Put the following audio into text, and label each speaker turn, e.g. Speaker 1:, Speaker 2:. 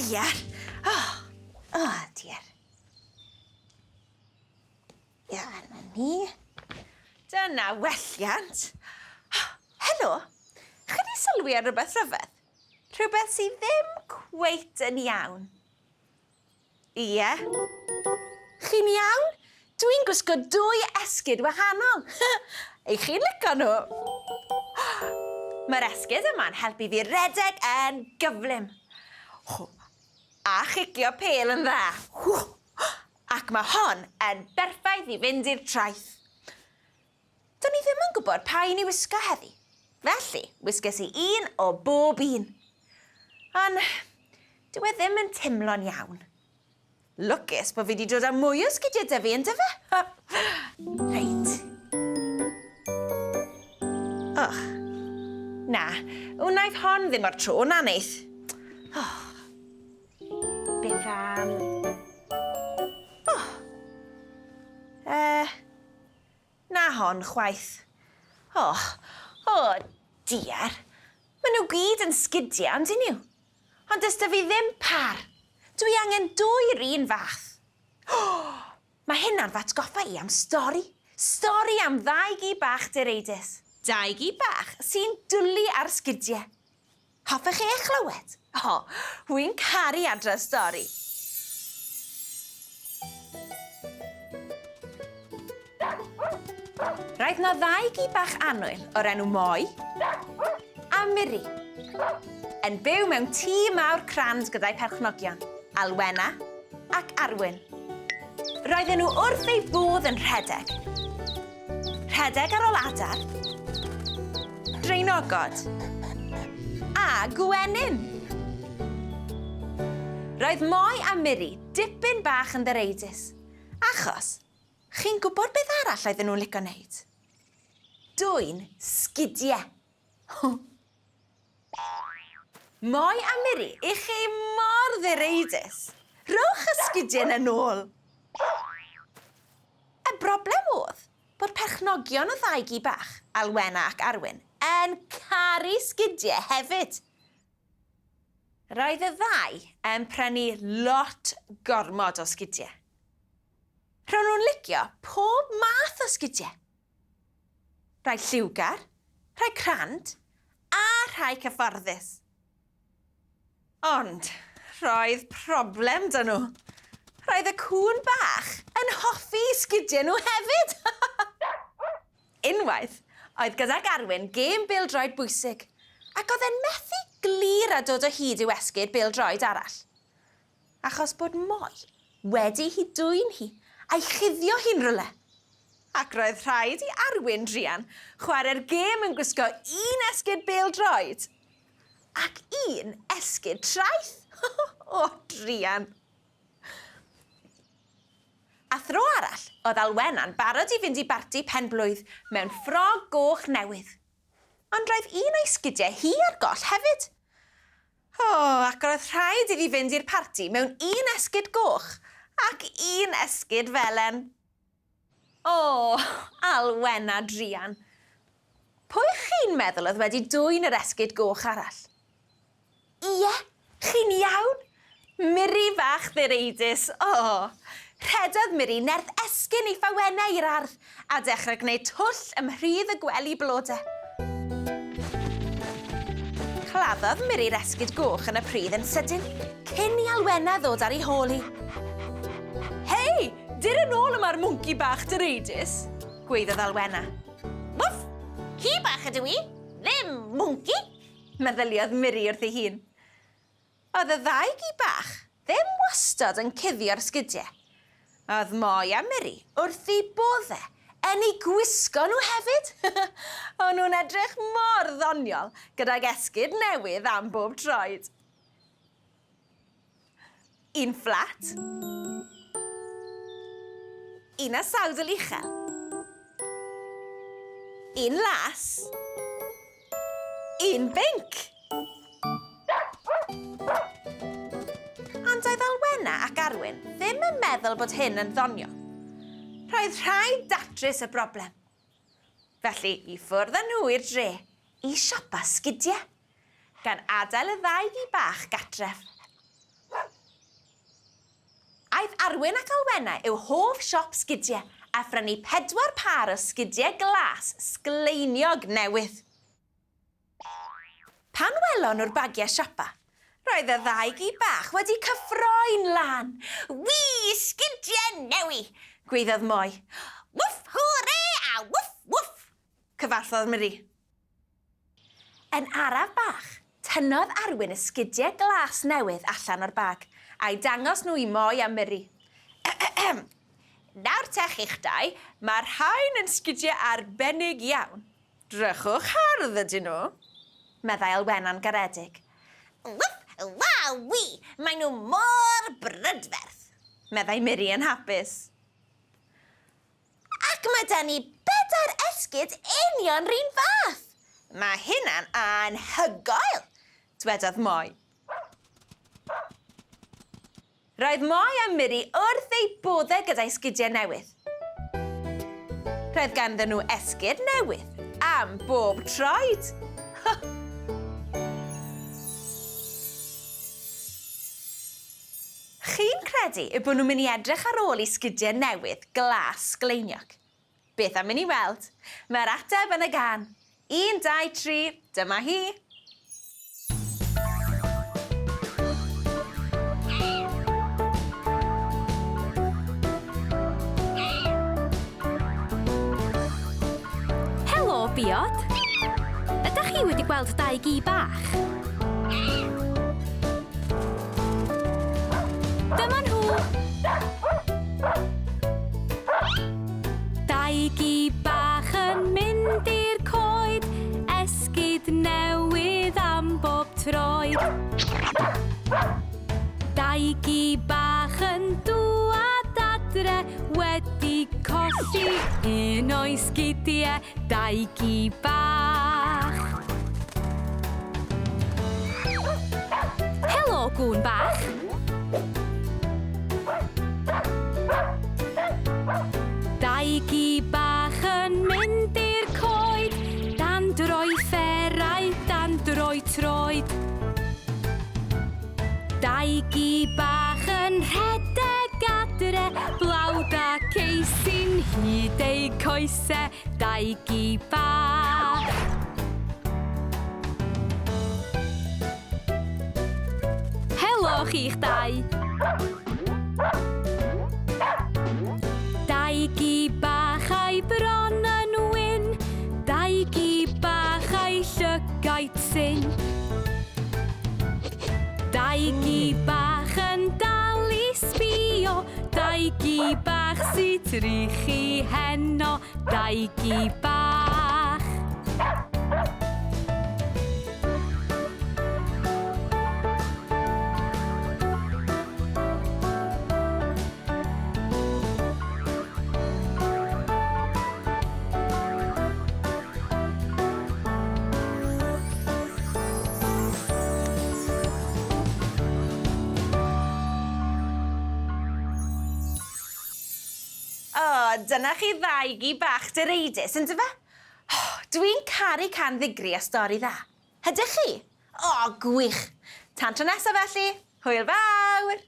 Speaker 1: diar. Diar. Iawn, ni. Dyna welliant. Helo, chi sylwi ar rhywbeth rhyfedd? Rhywbeth sydd ddim cweit yn iawn. Ie. Chi'n iawn? Dwi'n gwisgo 2 esgid wahanol. Eich chi'n licio nhw? Mae'r esgid yma'n helpu fi redeg yn gyflym. A chicio pel yn dda. Ac mae hon yn berffaith i fynd i'r traeth. Do'n i ddim yn gwybod pa un i wisgo heddi. Felly, wisges i un o bob un. Ond, dyw e ddim yn timlo'n iawn. Lwcus bod fi wedi dod â mwy o sgidiau dy fi yn dyfa. Reit. Na, wnaeth hon ddim o'r tro na neith. Beth am... Na hon chwaith. Diar. Maen nhw gyd yn sgidiau, ond nhw. Ond ys dy fi ddim par. Dwi angen 2 un fath. Mae hynna'n fatgoffa i am stori. Stori am 2 gi bach direidus. 2 gi bach sy'n dwlu ar sgidiau. Hoffech chi eich clywed? Wy'n caru adre stori. Roedd na 2 gi bach annwyl o'r enw Moi a Miri. Yn byw mewn tŷ mawr crand gyda'i perchnogion, Alwena ac Arwyn. Roedden nhw wrth eu bodd yn rhedeg. Rhedeg ar ôl adar, draenogod a gwenyn. Roedd Moi a Miri dipyn bach yn ddireidus, achos chi'n gwybod beth arall oedden nhw'n licio wneud? Dwyn sgidiau. Moi a Miri, i chi mor ddireidus. Rowch y sgidiau yn ôl. Y broblem oedd bod perchnogion o 2 gi bach, Alwena ac Arwyn, yn caru sgidiau hefyd. Roedd y 2 yn prynu lot gormod o sgidiau. Rhawn nhw'n licio pob math o sgidiau. Rhai lliwgar, rhai crand a rhai cyfforddus. Ond, roedd problem dyn nhw. Roedd y cŵn bach yn hoffi sgidiau nhw hefyd. Unwaith, oedd gydag Arwyn gêm bêl-droed bwysig, ac oedd e'n methu glir a dod o hyd i'w esgid bêl-droed arall. Achos bod Moi wedi hi dwyn hi a'i chuddio hi'n rywle. Ac roedd rhaid i Arwyn drian chwarae'r gêm yn gwisgo 1 esgid bêl-droed ac 1 esgid traeth. Drian. A thro arall, oedd Alwena'n barod i fynd i barti penblwydd mewn ffrog goch newydd. Ond roedd 1 o'i sgidiau hi ar goll hefyd. Ac roedd rhaid iddi fynd i'r parti mewn 1 esgid goch ac 1 esgid felen. Alwena drian. Pwy chi'n meddwl oedd wedi dwyn yr esgid goch arall? Ie, chi'n iawn? Miri fach ddireidus. Rhedodd Miri nerth esgyn ei ffawennau i'r ardd a dechrau gwneud twll ym mhrydd y gwely blodau. Claddodd Miri'r esgid goch yn y pridd yn sydyn, cyn i Alwena ddod ar ei hôl hi. Hei, dir yn ôl yma'r mwnci bach direidus, gweiddodd Alwena. Wff, ci bach ydw i, ddim mwnci, meddyliodd Miri wrth ei hun. Oedd y 2 gi bach ddim wastad yn cuddio'r sgidiau. Oedd Moi a Miri wrth ei boddau yn ei gwisgo nhw hefyd. O'n nhw'n edrych mor ddoniol gydag esgid newydd am bob troed. 1 fflat. 1 a sawdl uchel. 1 las. 1 binc. Ond oedd Alwena ac Arwyn ddim yn meddwl bod hyn yn ddonio. Roedd rhaid datrys y broblem. Felly, i ffwrdd â nhw i'r dre i siopa sgidiau, gan adael y 2 gi bach gatref. Aeth Arwyn ac Alwenna i'w hoff siop sgidiau a phrynu 4 par o sgidiau glas sgleiniog newydd. Pan welon nhw'r bagiau siopa, roedd y ddau gi bach wedi cyffroi'n lan. Wii, sgidiau newi, gwaeddodd Moi. Wwff, hwre a wwff, wwff, cyfarthodd Miri. Yn araf bach, tynnodd Arwyn y sgidiau glas newydd allan o'r bag a'i dangos nhw I Moi a Miri. Nawr te chi'ch dau, mae'r rhain yn sgidiau arbennig iawn. Drychwch hardd ydyn nhw, meddai Alwenna'n garedig. Wwff, waw, wi, maen nhw mor brydferth, meddai Miri yn hapus. Ac mae da ni 4 esgid union r'un fath. Mae hynna'n anhygoel, dwedodd Moi. Roedd Moi a Miri wrth eu boddau gyda'i sgidiau newydd. Roedd ganddyn nhw esgid newydd am bob troed. Chi'n credu y bod nhw'n mynd I edrych ar ôl I sgidiau newydd glas sgleiniog? Beth am mynd I weld? Mae'r ateb yn y gan. 1, 2, 3, dyma hi.
Speaker 2: Helo, Biod. Ydych chi wedi gweld 2 gi bach? Dyma nhw. 2 gi bach yn mynd i'r coed, esgid newydd am bob troed. 2 gi bach yn dŵad adre, wedi colli un o'i sgidiau. 2 gi bach. Helo, gŵn bach. 2 gi bach yn mynd i'r coed, dan droi fferau, dan droi troed. 2 gi bach yn rhedeg adre, blawd ac eisin hyd ei coesau. 2 gi bach. Helo chi'ch dau. 2 gi bach a'i bron yn wyn, 2 gi bach a'i llygaid syn. 2 gi bach yn dal I sbïo, 2 gi bach sy trichu heno. 2 gi bach.
Speaker 1: Dyna chi 2 gi bach dyreidus, ynddo fe? Dwi'n caru can ddigri a stori dda. Ydych chi? Gwych. Tan tro nesaf felly, hwyl fawr!